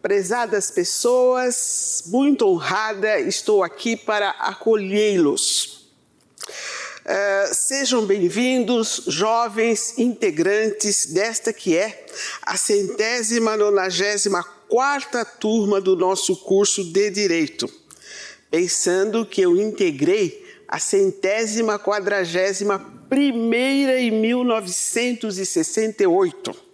Prezadas pessoas, muito honrada, estou aqui para acolhê-los. Sejam bem-vindos, jovens integrantes desta que é a 194ª turma do nosso curso de Direito, pensando que eu integrei a 141ª em 1968.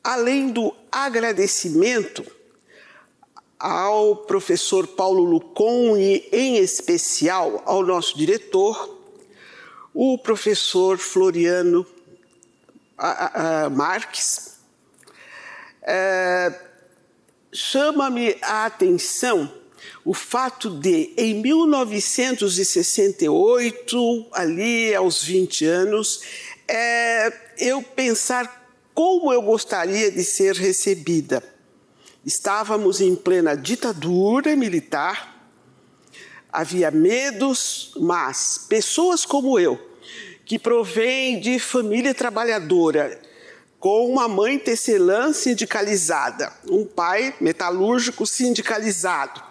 Além do agradecimento ao professor Paulo Lucon e, em especial, ao nosso diretor, o professor Floriano Marques, chama-me a atenção o fato de, em 1968, ali aos 20 anos, eu pensar como eu gostaria de ser recebida. Estávamos em plena ditadura militar, havia medos, mas pessoas como eu, que provém de família trabalhadora, com uma mãe tecelã sindicalizada, um pai metalúrgico sindicalizado.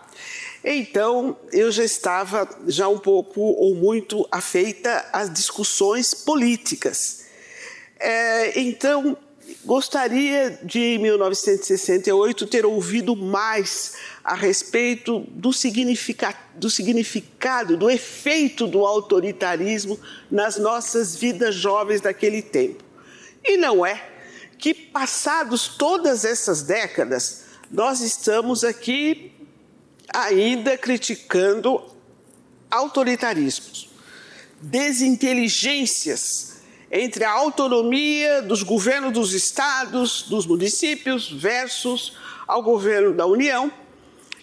Então, eu já estava um pouco ou muito afeita às discussões políticas. Então, gostaria de, em 1968, ter ouvido mais a respeito do significado, do efeito do autoritarismo nas nossas vidas jovens daquele tempo. E não é que, passados todas essas décadas, nós estamos aqui ainda criticando autoritarismos, desinteligências entre a autonomia dos governos dos estados, dos municípios, versus ao governo da União.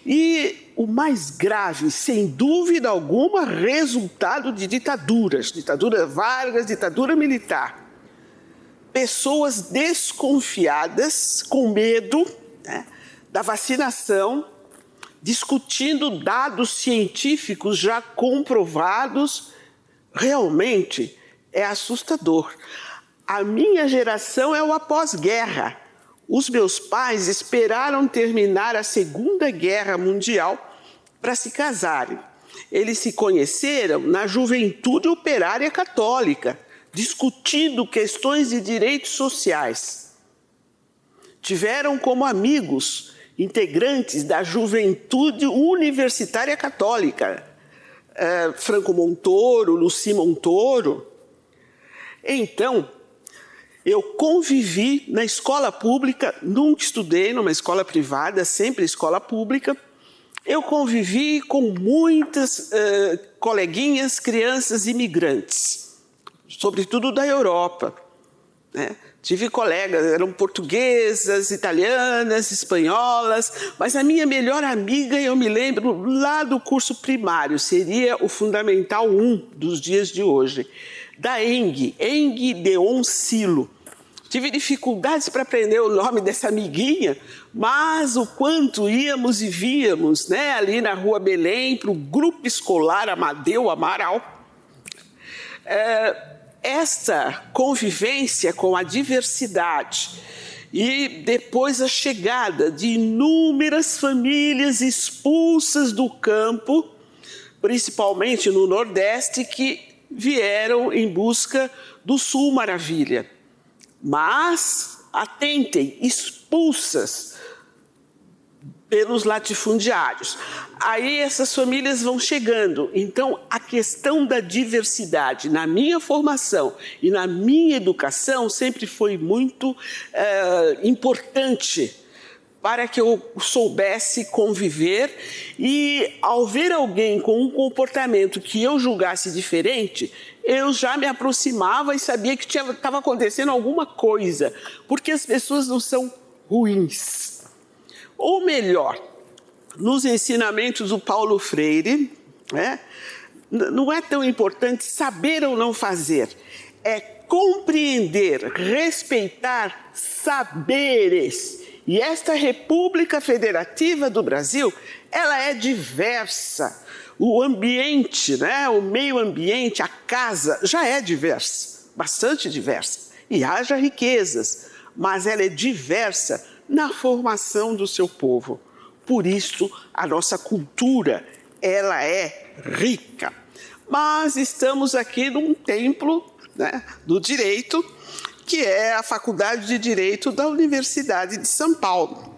E o mais grave, sem dúvida alguma, resultado de ditaduras, ditadura Vargas, ditadura militar. Pessoas desconfiadas, com medo, né, da vacinação, discutindo dados científicos já comprovados, realmente é assustador. A minha geração é o após-guerra. Os meus pais esperaram terminar a Segunda Guerra Mundial para se casarem. Eles se conheceram na Juventude Operária Católica, discutindo questões de direitos sociais. Tiveram como amigos integrantes da Juventude Universitária Católica, Franco Montoro, Luci Montoro. Então, eu convivi na escola pública, nunca estudei numa escola privada, sempre escola pública. Eu convivi com muitas coleguinhas, crianças imigrantes, sobretudo da Europa, né? Tive colegas, eram portuguesas, italianas, espanholas, mas a minha melhor amiga, eu me lembro, lá do curso primário, seria o Fundamental 1 dos dias de hoje, da Eng Deon Silo. Tive dificuldades para aprender o nome dessa amiguinha, mas o quanto íamos e víamos, né, ali na Rua Belém, para o Grupo Escolar Amadeu Amaral. Esta convivência com a diversidade e depois a chegada de inúmeras famílias expulsas do campo, principalmente no Nordeste, que vieram em busca do Sul Maravilha. Mas, atentem, expulsas pelos latifundiários. Aí essas famílias vão chegando. Então, a questão da diversidade na minha formação e na minha educação sempre foi muito importante para que eu soubesse conviver e, ao ver alguém com um comportamento que eu julgasse diferente, eu já me aproximava e sabia que estava acontecendo alguma coisa, porque as pessoas não são ruins. Ou melhor, nos ensinamentos do Paulo Freire, né, não é tão importante saber ou não fazer, é compreender, respeitar saberes. E esta República Federativa do Brasil, ela é diversa. O ambiente, né, o meio ambiente, a casa, já é diversa, bastante diversa. E haja riquezas, mas ela é diversa na formação do seu povo. Por isso, a nossa cultura, ela é rica. Mas estamos aqui num templo, né, do direito, que é a Faculdade de Direito da Universidade de São Paulo.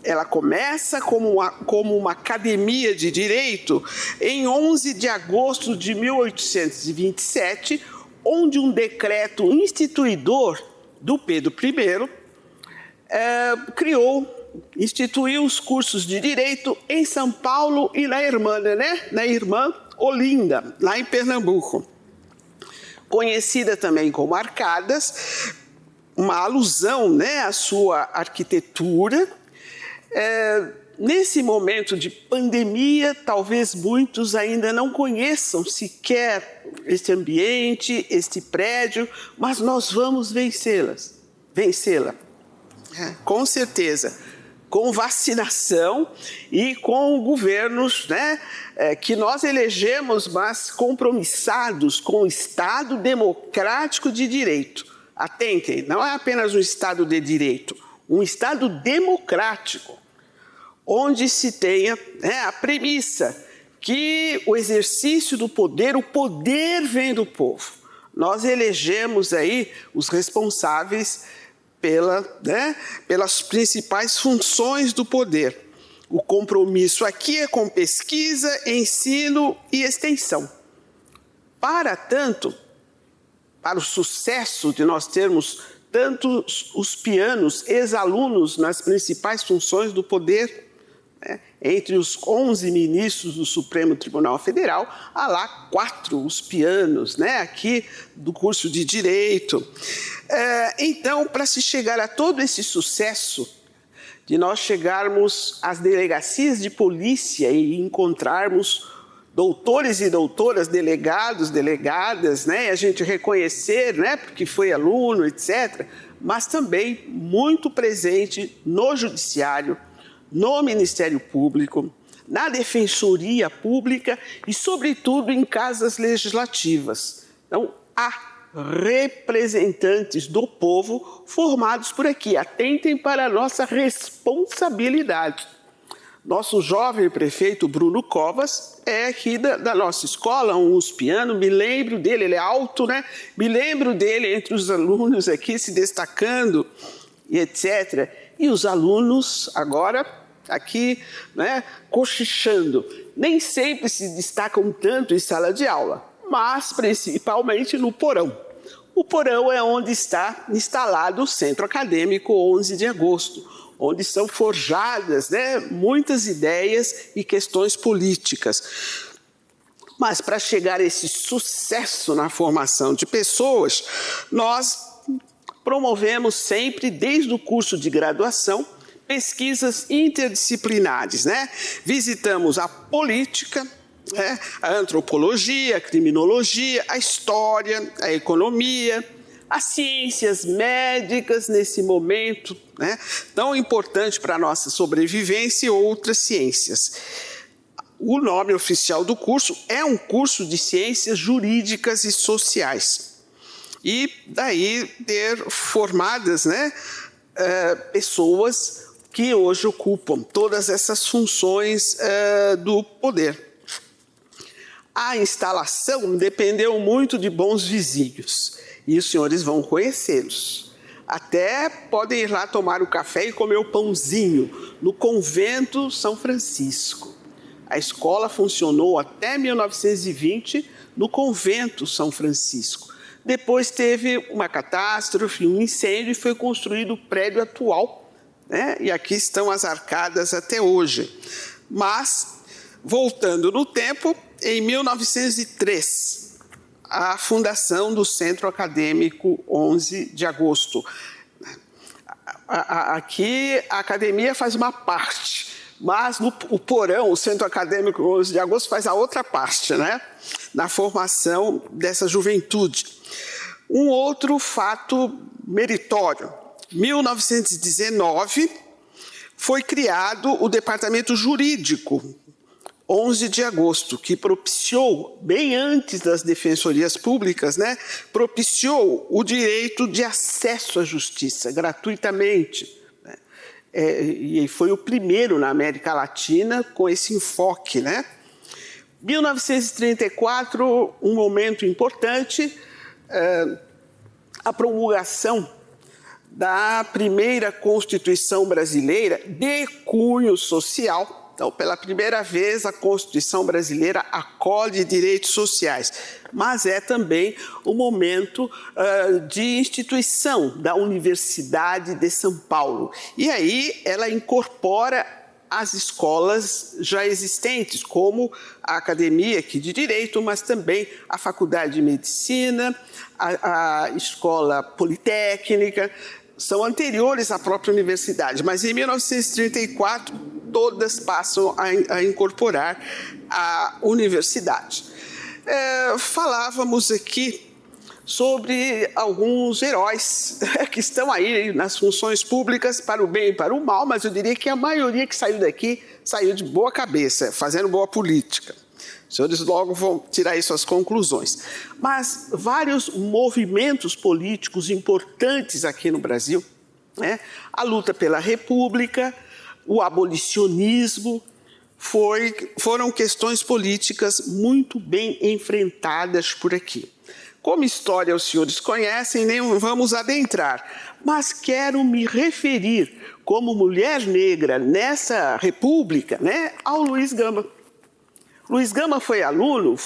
Ela começa como uma academia de direito em 11 de agosto de 1827, onde um decreto instituidor do Pedro I instituiu os cursos de direito em São Paulo e na Irmã Olinda, lá em Pernambuco. Conhecida também como Arcadas, uma alusão, né, à sua arquitetura. Nesse momento de pandemia, talvez muitos ainda não conheçam sequer este ambiente, este prédio, mas nós vamos vencê-la, com certeza, com vacinação e com governos, né, que nós elegemos, mas compromissados com o Estado democrático de direito. Atentem, não é apenas um Estado de direito, um Estado democrático, onde se tenha, né, a premissa que o exercício do poder, o poder vem do povo. Nós elegemos aí os responsáveis pelas principais funções do poder. O compromisso aqui é com pesquisa, ensino e extensão. Para o sucesso de nós termos tanto os pianos, ex-alunos nas principais funções do poder, né, entre os 11 ministros do Supremo Tribunal Federal, há lá 4 os pianos, né, aqui do curso de Direito. Então, para se chegar a todo esse sucesso, de nós chegarmos às delegacias de polícia e encontrarmos doutores e doutoras, delegados, delegadas, né, e a gente reconhecer, né, porque foi aluno, etc., mas também muito presente no Judiciário, no Ministério Público, na Defensoria Pública e, sobretudo, em casas legislativas. Então, há representantes do povo formados por aqui. Atentem para a nossa responsabilidade. Nosso jovem prefeito Bruno Covas é aqui da nossa escola, um uspiano, me lembro dele, ele é alto, né? Me lembro dele entre os alunos aqui se destacando e etc. E os alunos agora aqui, né, cochichando. Nem sempre se destacam tanto em sala de aula, mas principalmente no porão. O porão é onde está instalado o Centro Acadêmico 11 de Agosto, onde são forjadas, né, muitas ideias e questões políticas. Mas para chegar a esse sucesso na formação de pessoas, nós promovemos sempre, desde o curso de graduação, pesquisas interdisciplinares, né? Visitamos a política, a antropologia, a criminologia, a história, a economia, as ciências médicas nesse momento, né, tão importante para a nossa sobrevivência, e outras ciências. O nome oficial do curso é um curso de ciências jurídicas e sociais. E daí ter formadas, né, pessoas que hoje ocupam todas essas funções do poder. A instalação dependeu muito de bons vizinhos, e os senhores vão conhecê-los. Até podem ir lá tomar o café e comer o pãozinho no Convento São Francisco. A escola funcionou até 1920 no Convento São Francisco. Depois teve uma catástrofe, um incêndio, e foi construído o prédio atual né? E aqui estão as arcadas até hoje. Mas, voltando no tempo, em 1903, a fundação do Centro Acadêmico 11 de Agosto. Aqui a academia faz uma parte, mas o porão, o Centro Acadêmico 11 de Agosto, faz a outra parte, né? Na formação dessa juventude. Um outro fato meritório. 1919 foi criado o Departamento Jurídico 11 de agosto, que propiciou, bem antes das defensorias públicas, né, propiciou o direito de acesso à justiça gratuitamente. Né? E foi o primeiro na América Latina com esse enfoque. Né? 1934, um momento importante, a promulgação da primeira Constituição brasileira de cunho social. Então, pela primeira vez, a Constituição brasileira acolhe direitos sociais, mas é também o momento de instituição da Universidade de São Paulo. E aí ela incorpora as escolas já existentes, como a Academia aqui de Direito, mas também a Faculdade de Medicina, a Escola Politécnica, são anteriores à própria universidade, mas em 1934 todas passam a incorporar a universidade. Falávamos aqui sobre alguns heróis que estão aí nas funções públicas para o bem e para o mal, mas eu diria que a maioria que saiu daqui saiu de boa cabeça, fazendo boa política. Os senhores logo vão tirar aí suas conclusões. Mas vários movimentos políticos importantes aqui no Brasil, né? A luta pela República, o abolicionismo, foram questões políticas muito bem enfrentadas por aqui. Como história os senhores conhecem, nem vamos adentrar, mas quero me referir como mulher negra nessa República, né, ao Luiz Gama. Luiz Gama foi aluno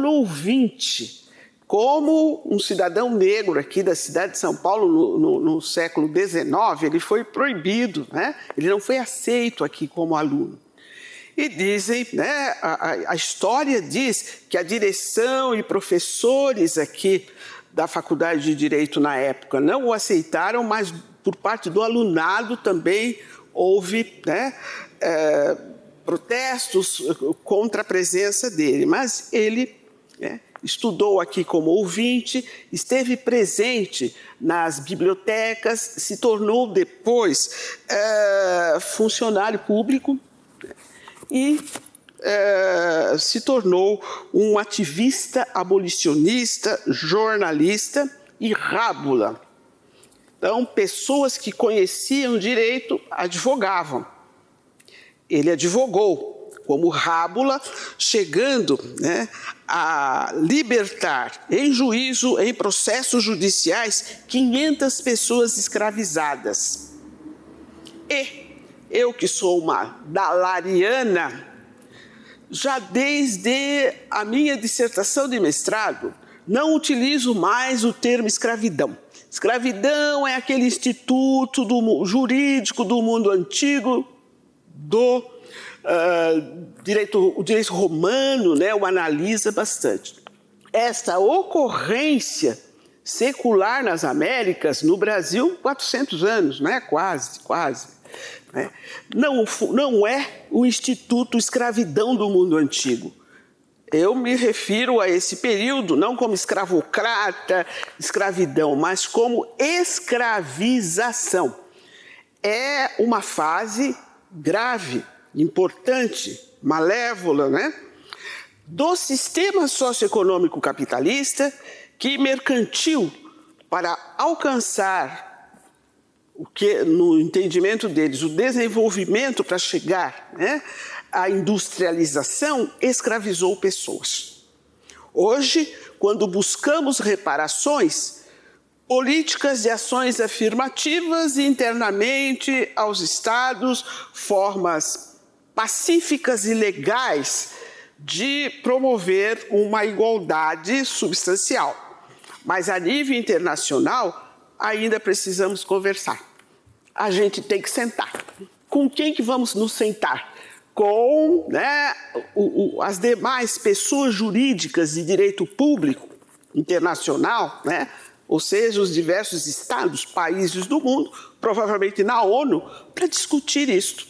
ouvinte, como um cidadão negro aqui da cidade de São Paulo no século XIX, ele foi proibido, né? Ele não foi aceito aqui como aluno. E dizem, né, a história diz que a direção e professores aqui da Faculdade de Direito na época não o aceitaram, mas por parte do alunado também houve, né, protestos contra a presença dele, mas ele, né, estudou aqui como ouvinte, esteve presente nas bibliotecas, se tornou depois funcionário público e se tornou um ativista abolicionista, jornalista e rábula. Então, pessoas que conheciam direito advogavam. Ele advogou como rábula, chegando, né, a libertar em juízo, em processos judiciais, 500 pessoas escravizadas. E eu, que sou uma dalariana, já desde a minha dissertação de mestrado, não utilizo mais o termo escravidão. Escravidão é aquele instituto jurídico do mundo antigo, do o direito romano, né, o analisa bastante. Esta ocorrência secular nas Américas, no Brasil, 400 anos, né, quase. Né? Não é o instituto escravidão do mundo antigo. Eu me refiro a esse período não como escravocrata, escravidão, mas como escravização. É uma fase grave, importante, malévola, né, do sistema socioeconômico capitalista que mercantil para alcançar o que, no entendimento deles, o desenvolvimento para chegar, né, à industrialização, escravizou pessoas. Hoje, quando buscamos reparações, políticas de ações afirmativas internamente aos estados, formas pacíficas e legais de promover uma igualdade substancial. Mas a nível internacional, ainda precisamos conversar. a gente tem que sentar. Com quem que vamos nos sentar? Com, né, as demais pessoas jurídicas de direito público internacional, né, ou seja, os diversos estados, países do mundo, provavelmente na ONU, para discutir isto.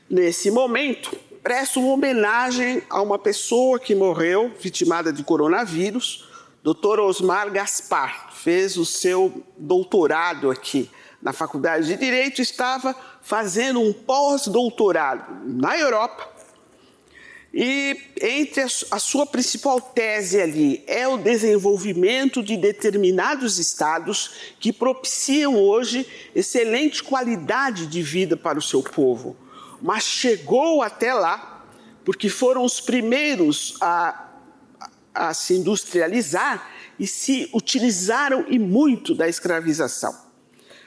Nesse momento, presto uma homenagem a uma pessoa que morreu, vitimada de coronavírus, Dr. Osmar Gaspar, fez o seu doutorado aqui na Faculdade de Direito, estava fazendo um pós-doutorado na Europa. E entre a sua principal tese ali é o desenvolvimento de determinados estados que propiciam hoje excelente qualidade de vida para o seu povo. Mas chegou até lá porque foram os primeiros a se industrializar e se utilizaram e muito da escravização.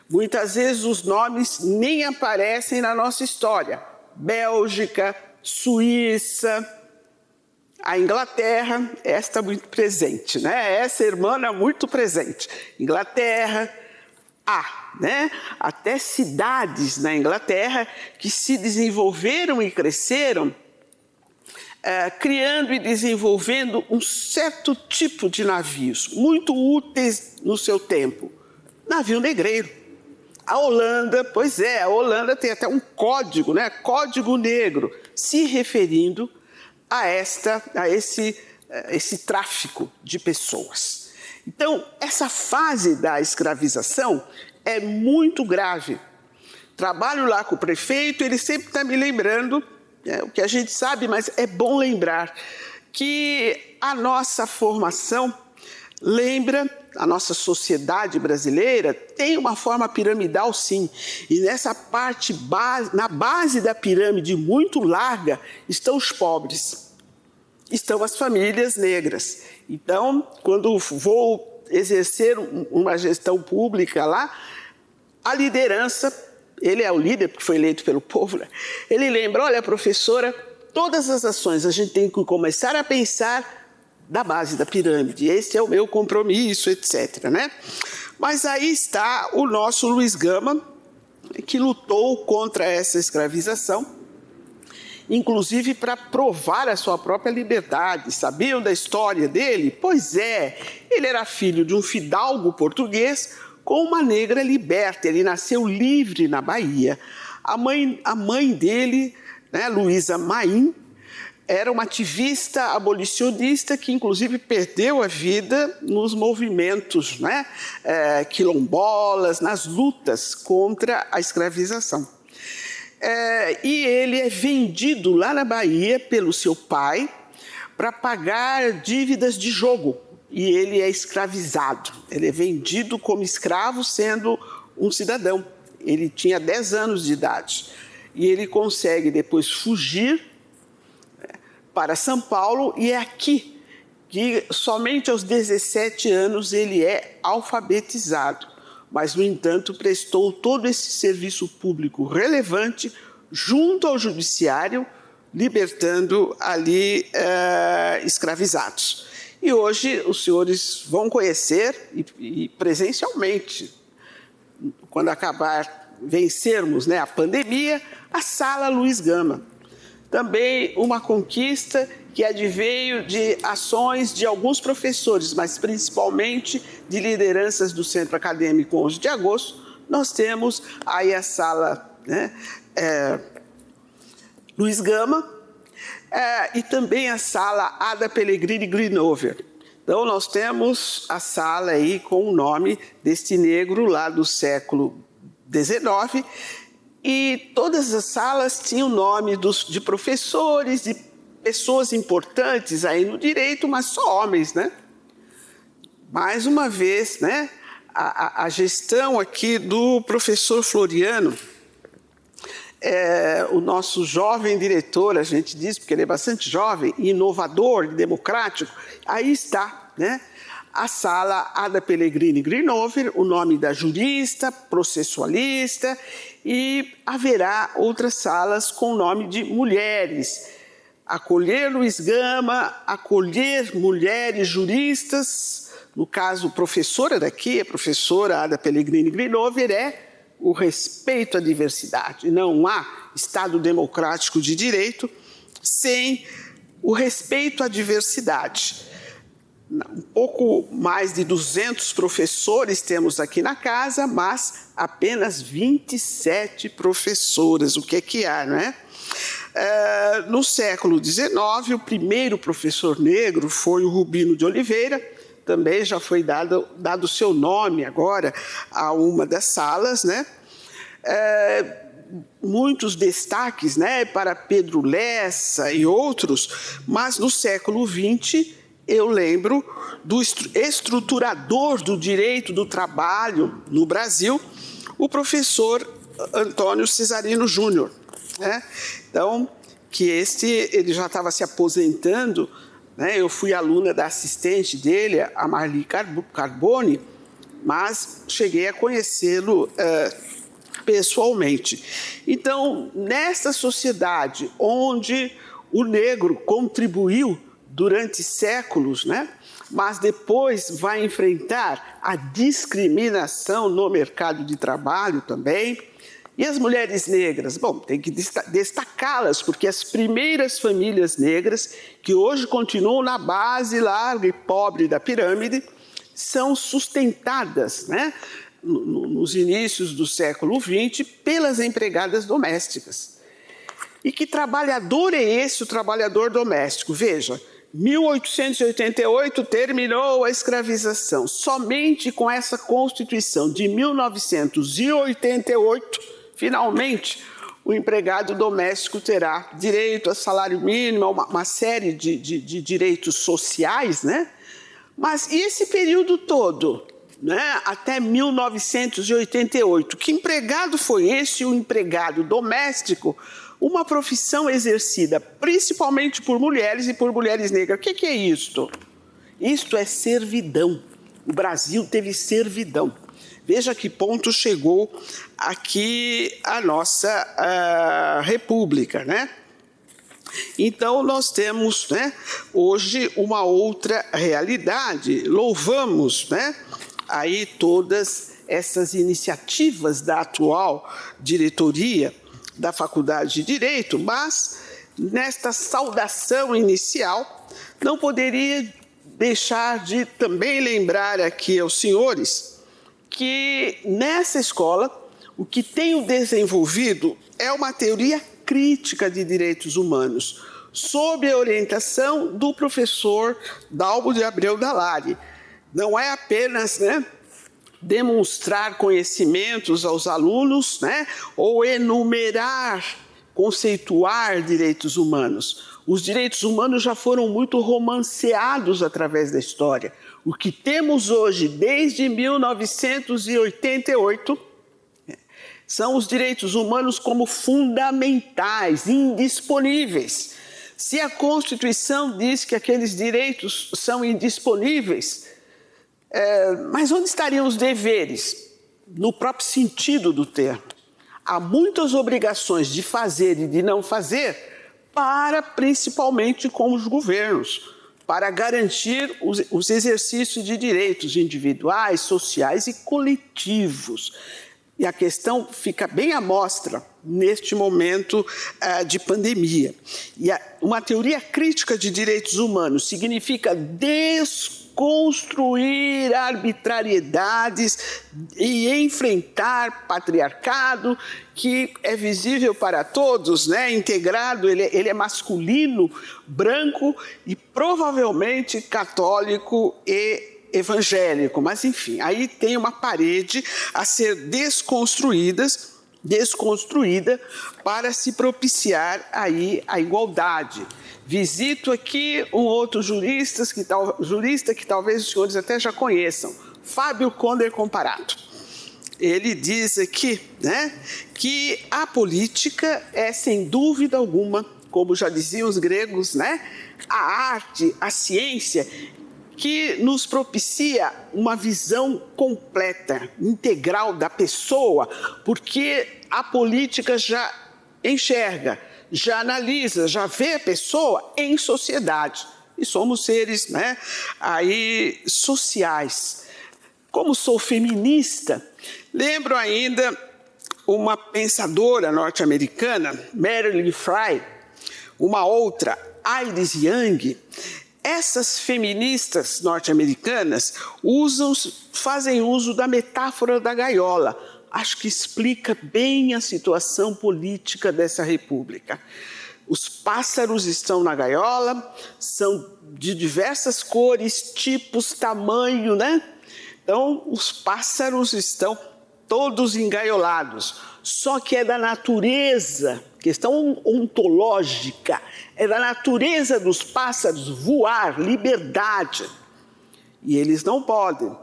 Muitas vezes os nomes nem aparecem na nossa história. Bélgica, Suíça, a Inglaterra, esta muito presente, né? Essa irmã é muito presente. Inglaterra, né? Até cidades na Inglaterra que se desenvolveram e cresceram, criando e desenvolvendo um certo tipo de navios, muito úteis no seu tempo. Navio negreiro. A Holanda, pois é, a Holanda tem até um código, né? Código negro, se referindo a esse tráfico de pessoas. Então, essa fase da escravização é muito grave. Trabalho lá com o prefeito, ele sempre está me lembrando, o que a gente sabe, mas é bom lembrar, que a nossa formação lembra, a nossa sociedade brasileira tem uma forma piramidal, sim. E nessa parte, na base da pirâmide muito larga, estão os pobres, estão as famílias negras. Então, quando vou exercer uma gestão pública lá, a liderança, ele é o líder porque foi eleito pelo povo, né? Ele lembra, olha, professora, todas as ações a gente tem que começar a pensar da base da pirâmide, esse é o meu compromisso, etc., né? Mas aí está o nosso Luiz Gama, que lutou contra essa escravização, inclusive para provar a sua própria liberdade. Sabiam da história dele? Pois é, ele era filho de um fidalgo português com uma negra liberta, ele nasceu livre na Bahia. A mãe dele, né, Luísa Maim, era uma ativista abolicionista que, inclusive, perdeu a vida nos movimentos, né, quilombolas, nas lutas contra a escravização. E ele é vendido lá na Bahia pelo seu pai para pagar dívidas de jogo. E ele é escravizado. Ele é vendido como escravo, sendo um cidadão. Ele tinha 10 anos de idade. E ele consegue depois fugir para São Paulo, e é aqui que somente aos 17 anos ele é alfabetizado, mas, no entanto, prestou todo esse serviço público relevante junto ao judiciário, libertando ali escravizados. E hoje os senhores vão conhecer, e presencialmente, quando vencermos, né, a pandemia, a Sala Luiz Gama. Também uma conquista que adveio de ações de alguns professores, mas principalmente de lideranças do Centro Acadêmico 11 de Agosto. Nós temos aí a Sala, né, Luiz Gama, e também a Sala Ada Pellegrini Grinover. Então, nós temos a sala aí com o nome deste negro lá do século XIX, e todas as salas tinham nome de professores, de pessoas importantes aí no direito, mas só homens, né? Mais uma vez, né, a gestão aqui do professor Floriano, o nosso jovem diretor, a gente diz, porque ele é bastante jovem, inovador, democrático, aí está, né? A Sala Ada Pellegrini Grinover, o nome da jurista, processualista, e haverá outras salas com o nome de mulheres. Acolher Luiz Gama, acolher mulheres juristas, no caso, professora daqui, a professora Ada Pellegrini Grinover, é o respeito à diversidade. Não há Estado democrático de direito sem o respeito à diversidade. Um pouco mais de 200 professores temos aqui na casa, mas apenas 27 professoras. O que é que há, não é? No século XIX, o primeiro professor negro foi o Rubino de Oliveira. Também já foi dado o seu nome agora a uma das salas, né? Muitos destaques, né, para Pedro Lessa e outros, mas no século XX eu lembro do estruturador do direito do trabalho no Brasil, o professor Antônio Cesarino Júnior, né? Então, que ele já estava se aposentando, né? Eu fui aluna da assistente dele, a Marli Carboni, mas cheguei a conhecê-lo pessoalmente. Então, nesta sociedade onde o negro contribuiu durante séculos, né? Mas depois vai enfrentar a discriminação no mercado de trabalho também. E as mulheres negras? Bom, tem que destacá-las, porque as primeiras famílias negras, que hoje continuam na base larga e pobre da pirâmide, são sustentadas, né, nos inícios do século XX pelas empregadas domésticas. E que trabalhador é esse, o trabalhador doméstico? Veja, 1888 terminou a escravização. Somente com essa Constituição de 1988, finalmente, o empregado doméstico terá direito a salário mínimo, uma série de direitos sociais, né? Mas e esse período todo, né? Até 1988, que empregado foi esse, o empregado doméstico? Uma profissão exercida principalmente por mulheres e por mulheres negras. O que é isto? Isto é servidão. O Brasil teve servidão. Veja a que ponto chegou aqui a nossa república, né? Então, nós temos, né, hoje uma outra realidade. Louvamos, né, aí todas essas iniciativas da atual diretoria da Faculdade de Direito, mas nesta saudação inicial não poderia deixar de também lembrar aqui aos senhores que nessa escola o que tenho desenvolvido é uma teoria crítica de direitos humanos, sob a orientação do professor Dalbo de Abreu Dallari. Não é apenas, né, demonstrar conhecimentos aos alunos, né, ou enumerar, conceituar direitos humanos. Os direitos humanos já foram muito romanceados através da história. O que temos hoje, desde 1988, são os direitos humanos como fundamentais, indisponíveis. Se a Constituição diz que aqueles direitos são indisponíveis, mas onde estariam os deveres? No próprio sentido do termo. Há muitas obrigações de fazer e de não fazer, principalmente com os governos, para garantir os exercícios de direitos individuais, sociais e coletivos. E a questão fica bem à mostra neste momento de pandemia. E uma teoria crítica de direitos humanos significa desconstruir arbitrariedades e enfrentar patriarcado, que é visível para todos, né? Integrado, ele é masculino, branco e provavelmente católico e evangélico, mas enfim, aí tem uma parede a ser desconstruída para se propiciar aí a igualdade. Visito aqui um outro jurista que talvez os senhores até já conheçam, Fábio Conder Comparato. Ele diz aqui, né, que a política é, sem dúvida alguma, como já diziam os gregos, né, a arte, a ciência, que nos propicia uma visão completa, integral da pessoa, porque a política já enxerga, já analisa, já vê a pessoa em sociedade. E somos seres, né, aí, sociais. Como sou feminista, lembro ainda uma pensadora norte-americana, Marilyn Frye, uma outra, Iris Young, essas feministas norte-americanas fazem uso da metáfora da gaiola. Acho que explica bem a situação política dessa república. Os pássaros estão na gaiola, são de diversas cores, tipos, tamanho, né? Então, os pássaros estão todos engaiolados. Só que é da natureza, questão ontológica, é da natureza dos pássaros voar, liberdade. E eles não podem.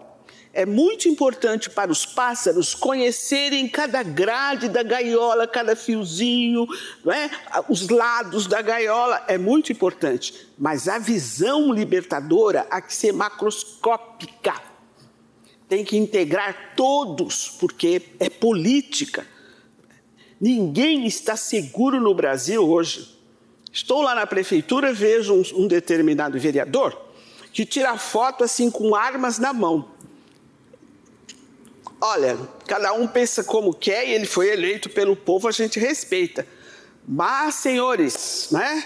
É muito importante para os pássaros conhecerem cada grade da gaiola, cada fiozinho, não é? Os lados da gaiola, é muito importante. Mas a visão libertadora há que ser macroscópica. Tem que integrar todos, porque é política. Ninguém está seguro no Brasil hoje. Estou lá na prefeitura, vejo um determinado vereador que tira foto assim com armas na mão. Olha, cada um pensa como quer e ele foi eleito pelo povo, a gente respeita. Mas, senhores, né,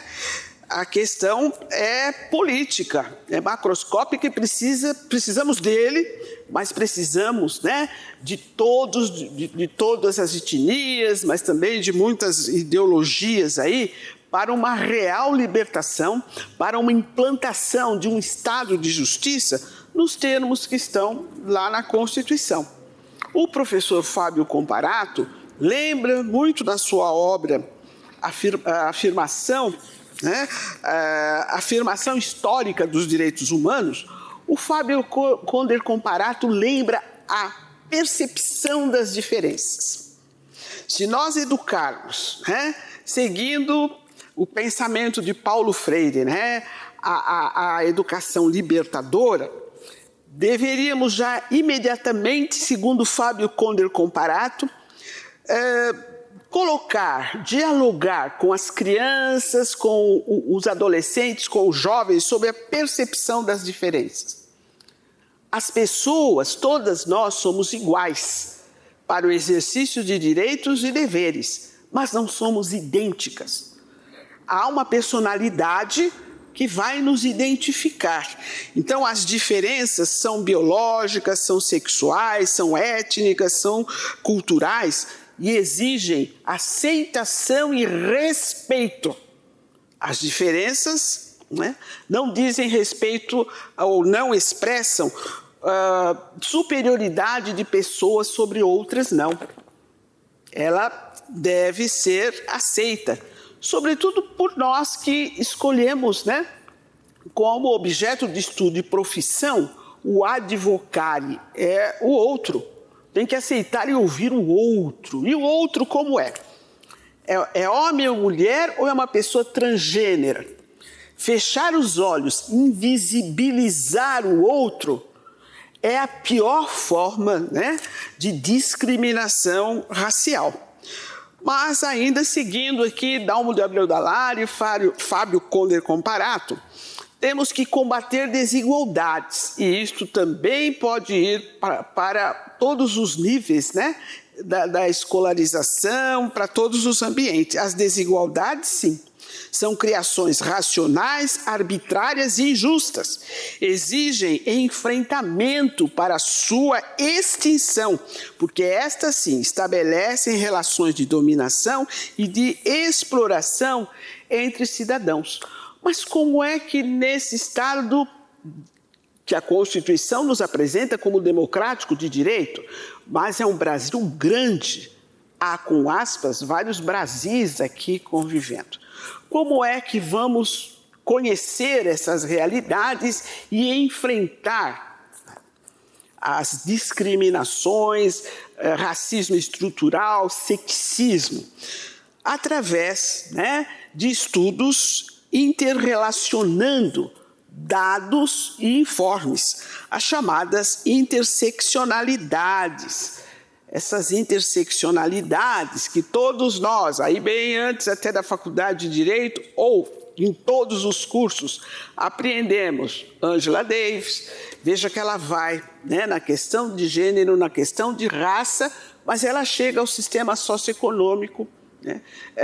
a questão é política, é macroscópica e precisamos dele, mas precisamos, né, de todas as etnias, mas também de muitas ideologias aí, para uma real libertação, para uma implantação de um Estado de justiça nos termos que estão lá na Constituição. O professor Fábio Comparato lembra muito da sua obra Afirmação, né? Afirmação Histórica dos Direitos Humanos. O Fábio Conder Comparato lembra a percepção das diferenças. Se nós educarmos, né, seguindo o pensamento de Paulo Freire, né, a educação libertadora, deveríamos já imediatamente, segundo Fábio Conder Comparato, dialogar com as crianças, com os adolescentes, com os jovens, sobre a percepção das diferenças. As pessoas, todas nós, somos iguais para o exercício de direitos e deveres, mas não somos idênticas. Há uma personalidade que vai nos identificar. Então, as diferenças são biológicas, são sexuais, são étnicas, são culturais e exigem aceitação e respeito. As diferenças, né, não dizem respeito ou não expressam superioridade de pessoas sobre outras, não. Ela deve ser aceita. Sobretudo por nós que escolhemos, né, como objeto de estudo e profissão, o advocare é o outro. Tem que aceitar e ouvir o outro. E o outro como é? É homem ou mulher ou é uma pessoa transgênera? Fechar os olhos, invisibilizar o outro é a pior forma, né, de discriminação racial. Mas ainda seguindo aqui Dalmo de Abreu Dalari e Fábio Conder Comparato, temos que combater desigualdades. E isto também pode ir para todos os níveis, né, da escolarização, para todos os ambientes. As desigualdades, sim, são criações racionais, arbitrárias e injustas. Exigem enfrentamento para sua extinção, porque estas, sim, estabelecem relações de dominação e de exploração entre cidadãos. Mas como é que nesse Estado que a Constituição nos apresenta como democrático de direito, mas é um Brasil grande, há, com aspas, vários Brasis aqui convivendo. Como é que vamos conhecer essas realidades e enfrentar as discriminações, racismo estrutural, sexismo? Através, né, de estudos interrelacionando dados e informes, as chamadas interseccionalidades. Essas interseccionalidades que todos nós, aí bem antes até da faculdade de Direito ou em todos os cursos, apreendemos. Angela Davis, veja que ela vai, né, na questão de gênero, na questão de raça, mas ela chega ao sistema socioeconômico, né,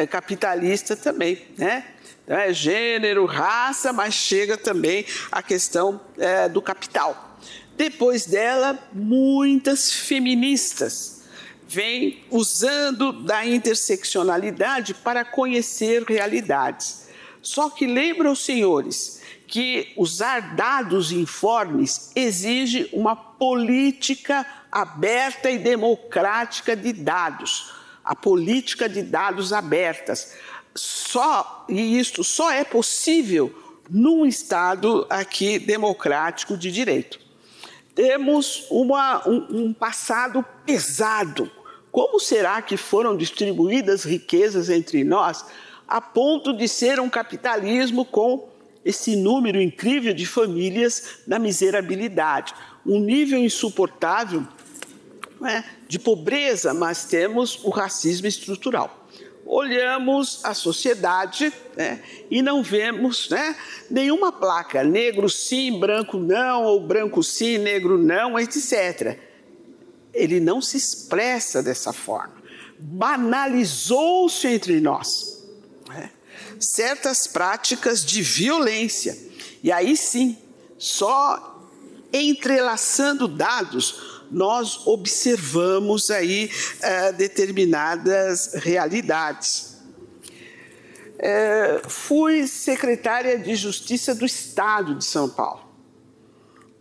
capitalista também, né? Então, é gênero, raça, mas chega também a questão do capital. Depois dela, muitas feministas vêm usando da interseccionalidade para conhecer realidades. Só que lembram os senhores que usar dados informes exige uma política aberta e democrática de dados, a política de dados abertas. E isso só é possível num Estado aqui democrático de direito. Temos um passado pesado. Como será que foram distribuídas riquezas entre nós a ponto de ser um capitalismo com esse número incrível de famílias na miserabilidade? Um nível insuportável, né, de pobreza, mas temos o racismo estrutural. Olhamos a sociedade, né, e não vemos, né, nenhuma placa, negro sim, branco não, ou branco sim, negro não, etc. Ele não se expressa dessa forma. Banalizou-se entre nós, né, certas práticas de violência. E aí sim, só entrelaçando dados, nós observamos aí determinadas realidades. Fui secretária de Justiça do Estado de São Paulo,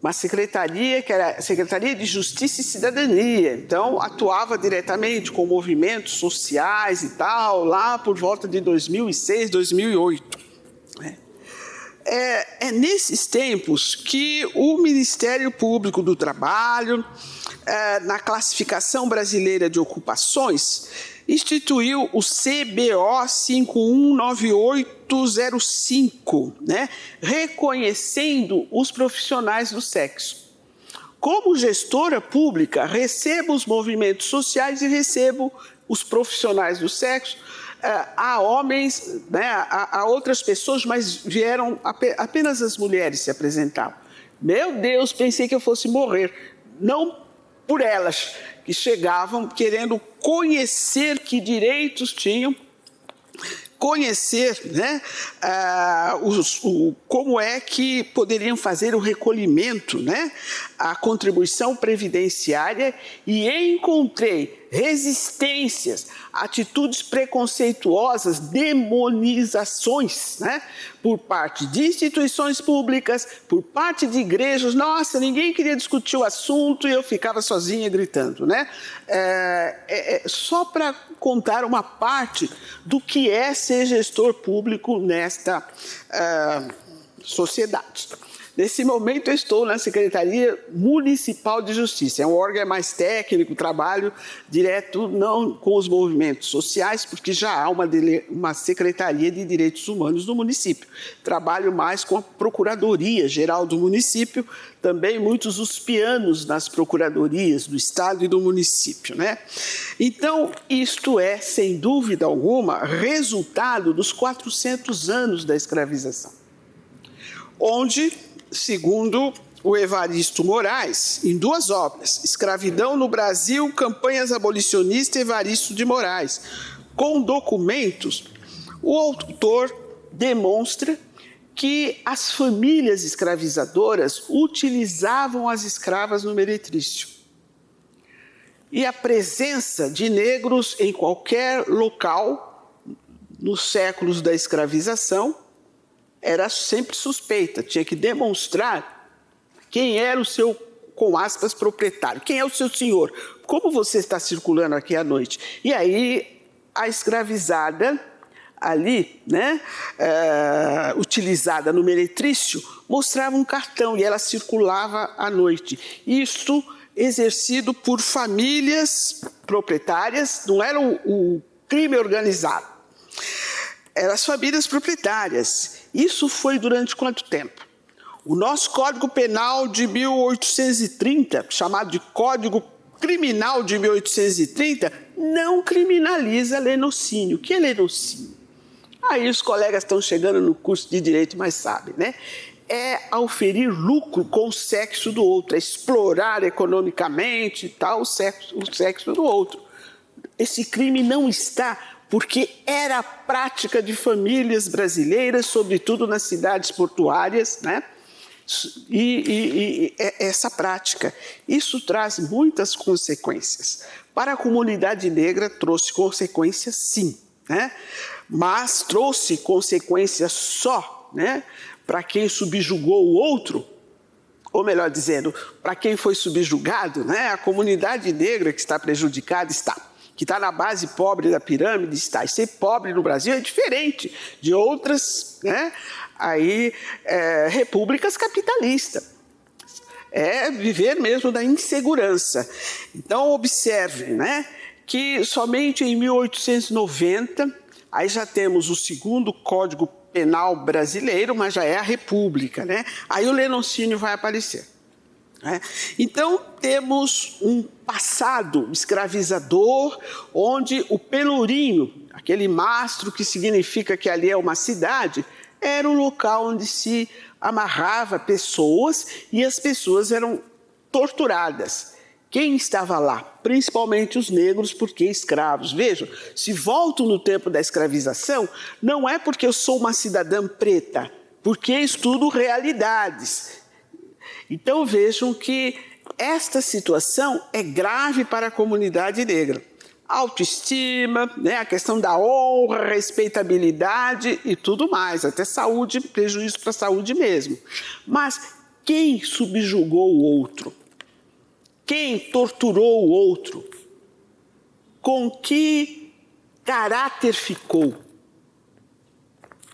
uma secretaria que era Secretaria de Justiça e Cidadania, então atuava diretamente com movimentos sociais e tal, lá por volta de 2006, 2008. É nesses tempos que o Ministério Público do Trabalho, na classificação brasileira de ocupações, instituiu o CBO 519805, né, reconhecendo os profissionais do sexo. Como gestora pública, recebo os movimentos sociais e recebo os profissionais do sexo. Há homens, né, há outras pessoas, mas vieram apenas as mulheres se apresentavam. Meu Deus, pensei que eu fosse morrer. Não por elas, que chegavam querendo conhecer que direitos tinham, conhecer, né, como é que poderiam fazer o recolhimento, né, a contribuição previdenciária, e encontrei resistências, atitudes preconceituosas, demonizações, né, por parte de instituições públicas, por parte de igrejas. Nossa, ninguém queria discutir o assunto e eu ficava sozinha gritando, né? Só para contar uma parte do que é ser gestor público nesta sociedade. Nesse momento, eu estou na Secretaria Municipal de Justiça. É um órgão mais técnico, trabalho direto não com os movimentos sociais, porque já há uma Secretaria de Direitos Humanos no município. Trabalho mais com a Procuradoria Geral do município, também muitos os pianos nas procuradorias do Estado e do município, né? Então, isto é, sem dúvida alguma, resultado dos 400 anos da escravização, onde, segundo o Evaristo Moraes, em duas obras, Escravidão no Brasil, Campanhas Abolicionistas, Evaristo de Moraes, com documentos, o autor demonstra que as famílias escravizadoras utilizavam as escravas no meretrício. E a presença de negros em qualquer local, nos séculos da escravização, era sempre suspeita, tinha que demonstrar quem era o seu, com aspas, proprietário, quem é o seu senhor, como você está circulando aqui à noite. E aí a escravizada ali, né, utilizada no meretrício, mostrava um cartão e ela circulava à noite. Isto exercido por famílias proprietárias, não era o crime organizado, eram as famílias proprietárias. Isso foi durante quanto tempo? O nosso Código Penal de 1830, chamado de Código Criminal de 1830, não criminaliza lenocínio. O que é lenocínio? Aí os colegas estão chegando no curso de Direito, mas sabem, né? É auferir lucro com o sexo do outro, é explorar economicamente tal, o sexo do outro. esse crime não está porque era a prática de brasileiras, sobretudo nas cidades portuárias, né? E essa prática, isso traz muitas consequências. Para a comunidade negra trouxe consequências, sim, né? Mas trouxe consequências só, né? Para quem subjugou o outro, ou melhor dizendo, para quem foi subjugado, né? A comunidade negra que está prejudicada está. Que está na base pobre da pirâmide está. E ser pobre no Brasil é diferente de outras, né? Repúblicas capitalistas. É viver mesmo da insegurança. Então, observe, né, que somente em 1890, aí já temos o segundo Código Penal brasileiro, mas já é a República, né? Aí o lenocínio vai aparecer. Então, temos um passado escravizador, onde o pelourinho, aquele mastro que significa que ali é uma cidade, era um local onde se amarrava pessoas e as pessoas eram torturadas. Quem estava lá? Principalmente os negros, porque escravos. Vejam, se volto no tempo da escravização, não é porque eu sou uma cidadã preta, porque estudo realidades. Então vejam que esta situação é grave para a comunidade negra. Autoestima, né, a questão da honra, respeitabilidade e tudo mais, até saúde, prejuízo para a saúde mesmo. Mas quem subjugou o outro? Quem torturou o outro? Com que caráter ficou?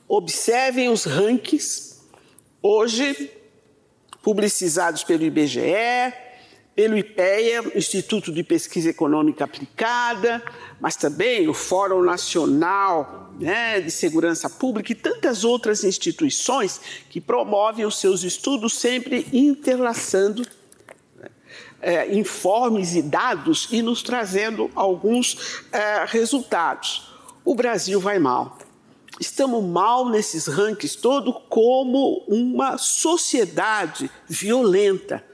Observem os rankings, hoje publicizados pelo IBGE, pelo IPEA, Instituto de Pesquisa Econômica Aplicada, mas também o Fórum Nacional, né, de Segurança Pública e tantas outras instituições que promovem os seus estudos sempre interlaçando informes e dados e nos trazendo alguns resultados. O Brasil vai mal. Estamos mal nesses rankings todos como uma sociedade violenta.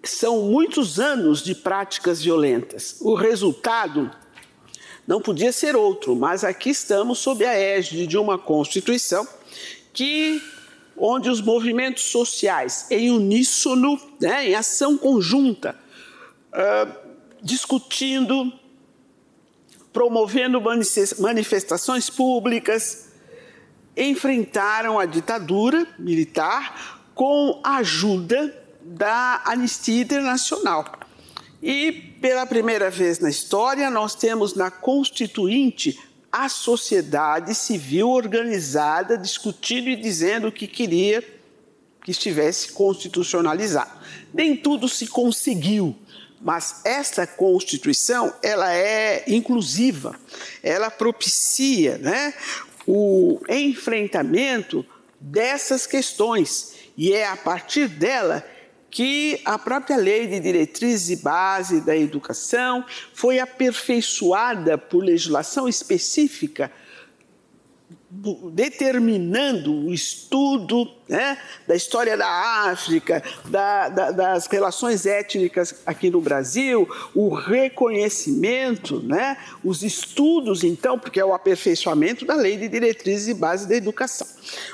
São muitos anos de práticas violentas. O resultado não podia ser outro, mas aqui estamos sob a égide de uma Constituição onde os movimentos sociais, em uníssono, né, em ação conjunta, discutindo, promovendo manifestações públicas, enfrentaram a ditadura militar com a ajuda da Anistia Internacional. E, pela primeira vez na história, nós temos na Constituinte a sociedade civil organizada discutindo e dizendo que queria que estivesse constitucionalizado. Nem tudo se conseguiu, mas esta Constituição ela é inclusiva, ela propicia, né, o enfrentamento dessas questões e é a partir dela que a própria Lei de Diretrizes e Base da Educação foi aperfeiçoada por legislação específica, determinando o estudo, né, da história da África, das relações étnicas aqui no Brasil, o reconhecimento, né, os estudos, então, porque é o aperfeiçoamento da Lei de Diretrizes e Bases da Educação.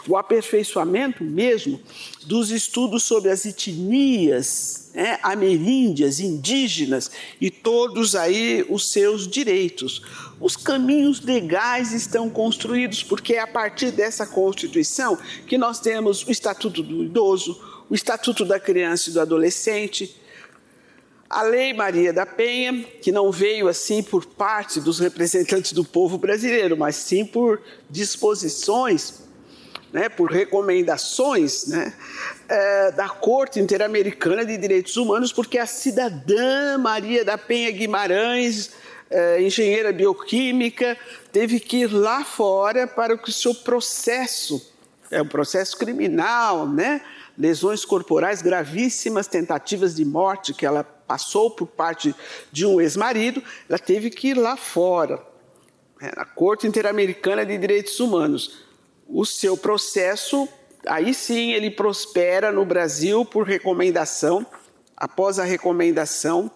O aperfeiçoamento mesmo dos estudos sobre as etnias, né, ameríndias, indígenas e todos aí os seus direitos. Os caminhos legais estão construídos porque é a partir dessa Constituição que nós temos o Estatuto do Idoso, o Estatuto da Criança e do Adolescente, a Lei Maria da Penha, que não veio assim por parte dos representantes do povo brasileiro, mas sim por disposições, né, por recomendações, né, da Corte Interamericana de Direitos Humanos, porque a cidadã Maria da Penha Guimarães, engenheira bioquímica, teve que ir lá fora para que o seu processo, um processo criminal, né, lesões corporais gravíssimas, tentativas de morte que ela passou por parte de um ex-marido, ela teve que ir lá fora, na Corte Interamericana de Direitos Humanos. O seu processo, aí sim, ele prospera no Brasil por recomendação, após a recomendação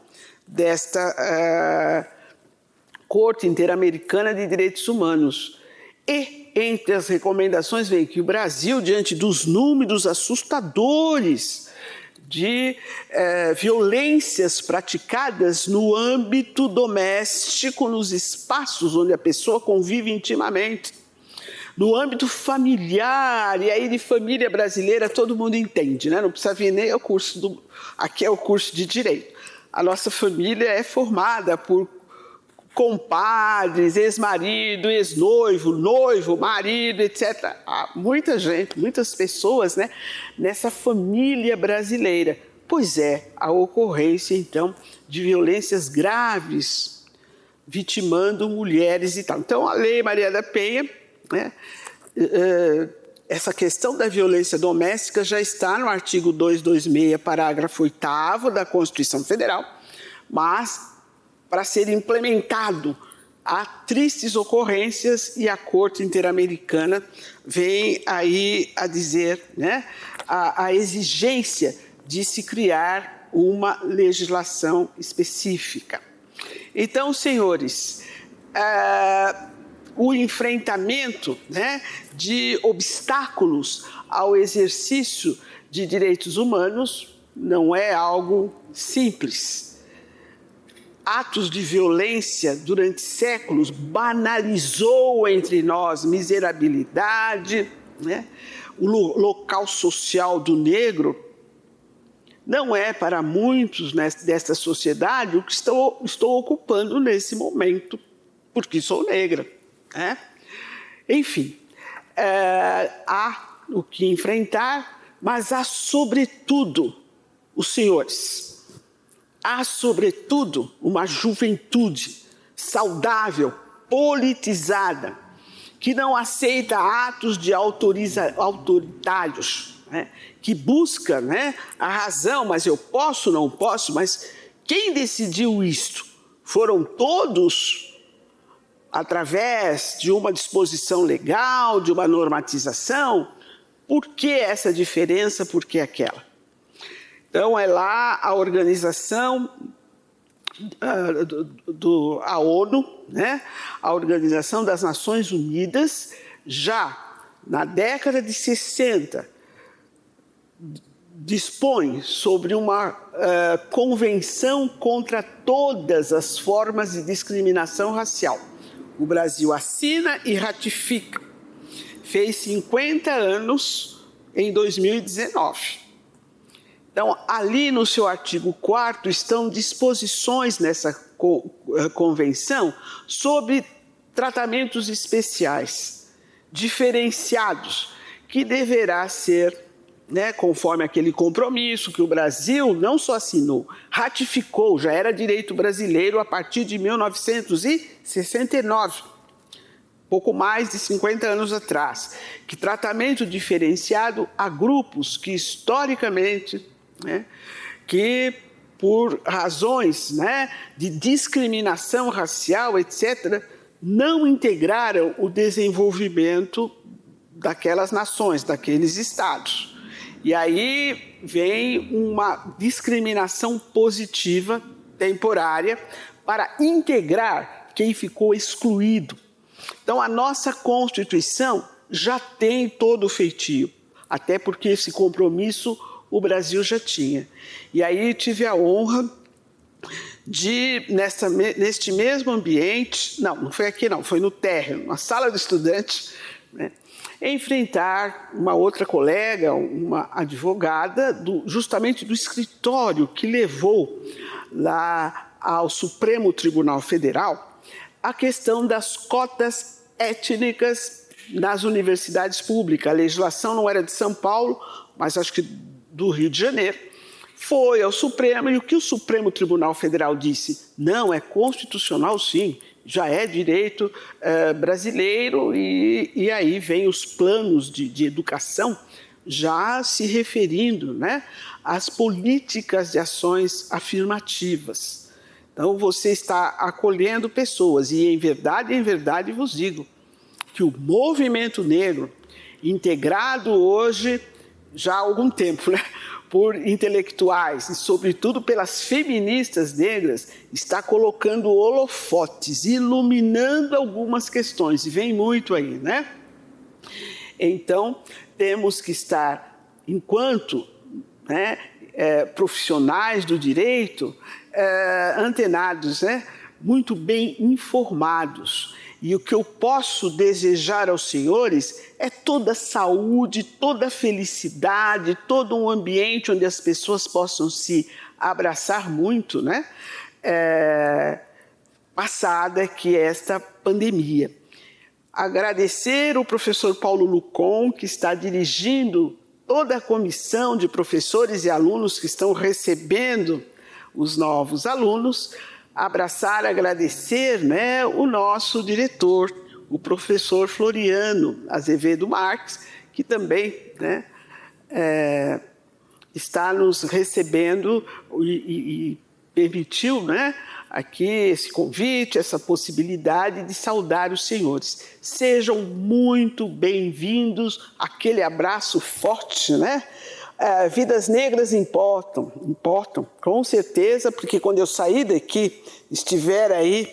Corte Interamericana de Direitos Humanos. E entre as recomendações vem que o Brasil, diante dos números assustadores de violências praticadas no âmbito doméstico, nos espaços onde a pessoa convive intimamente, no âmbito familiar, e aí de família brasileira todo mundo entende, né? Não precisa vir nem o curso aqui é o curso de Direito. A nossa família é formada por compadres, ex-marido, ex-noivo, noivo, marido, etc. Há muita gente, muitas pessoas, né, nessa família brasileira. Pois é, a ocorrência, então, de violências graves, vitimando mulheres e tal. Então, a Lei Maria da Penha, né, essa questão da violência doméstica já está no artigo 226, parágrafo 8º da Constituição Federal, mas para ser implementado, há tristes ocorrências e a Corte Interamericana vem aí a dizer, né, a exigência de se criar uma legislação específica. Então, senhores, o enfrentamento, né, de obstáculos ao exercício de direitos humanos não é algo simples. Atos de violência durante séculos banalizou entre nós miserabilidade, né? O local social do negro não é para muitos desta sociedade o que estou ocupando nesse momento, porque sou negra, né? Enfim, há o que enfrentar, mas há sobretudo os senhores. Há, sobretudo, uma juventude saudável, politizada, que não aceita atos de autoritários, né? Que busca, né, a razão, mas eu posso, não posso, mas quem decidiu isto? Foram todos através de uma disposição legal, de uma normatização? Por que essa diferença, por que aquela? Então, é lá a organização, a ONU, né? A Organização das Nações Unidas, já na década de 60, dispõe sobre uma convenção contra todas as formas de discriminação racial. O Brasil assina e ratifica. Fez 50 anos em 2019. Então, ali no seu artigo 4º estão disposições nessa convenção sobre tratamentos especiais, diferenciados, que deverá ser, né, conforme aquele compromisso que o Brasil não só assinou, ratificou, já era direito brasileiro a partir de 1969, pouco mais de 50 anos atrás, que tratamento diferenciado a grupos que historicamente, né, que por razões, né, de discriminação racial, etc., não integraram o desenvolvimento daquelas nações, daqueles estados. E aí vem uma discriminação positiva, temporária, para integrar quem ficou excluído. Então, a nossa Constituição já tem todo o feitio, até porque esse compromisso o Brasil já tinha. E aí tive a honra de, neste mesmo ambiente, não foi aqui não, foi no térreo, na sala do estudante, né, enfrentar uma outra colega, uma advogada, justamente do escritório que levou lá ao Supremo Tribunal Federal a questão das cotas étnicas nas universidades públicas. A legislação não era de São Paulo, mas acho que do Rio de Janeiro. Foi ao Supremo, e o que o Supremo Tribunal Federal disse? Não, é constitucional sim, já é direito brasileiro, e aí vem os planos de educação já se referindo, né, às políticas de ações afirmativas. Então, você está acolhendo pessoas, e em verdade vos digo que o movimento negro, integrado hoje, já há algum tempo, né? por intelectuais e, sobretudo, pelas feministas negras, está colocando holofotes, iluminando algumas questões, e vem muito aí, né? Então, temos que estar, enquanto profissionais do direito, antenados, muito bem informados. E o que eu posso desejar aos senhores é toda saúde, toda felicidade, todo um ambiente onde as pessoas possam se abraçar muito, passada que é esta pandemia. Agradecer o professor Paulo Lucon, que está dirigindo toda a comissão de professores e alunos que estão recebendo os novos alunos, abraçar, agradecer o nosso diretor, o professor Floriano Azevedo Marques, que também está nos recebendo e permitiu aqui esse convite, essa possibilidade de saudar os senhores. Sejam muito bem-vindos, aquele abraço forte, vidas negras importam, com certeza, porque quando eu sair daqui, estiver aí,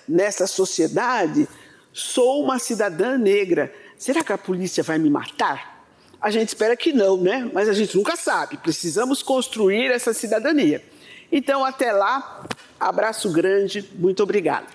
nessa sociedade, sou uma cidadã negra. Será que a polícia vai me matar? A gente espera que não, mas a gente nunca sabe. Precisamos construir essa cidadania. Então, até lá, abraço grande, muito obrigada.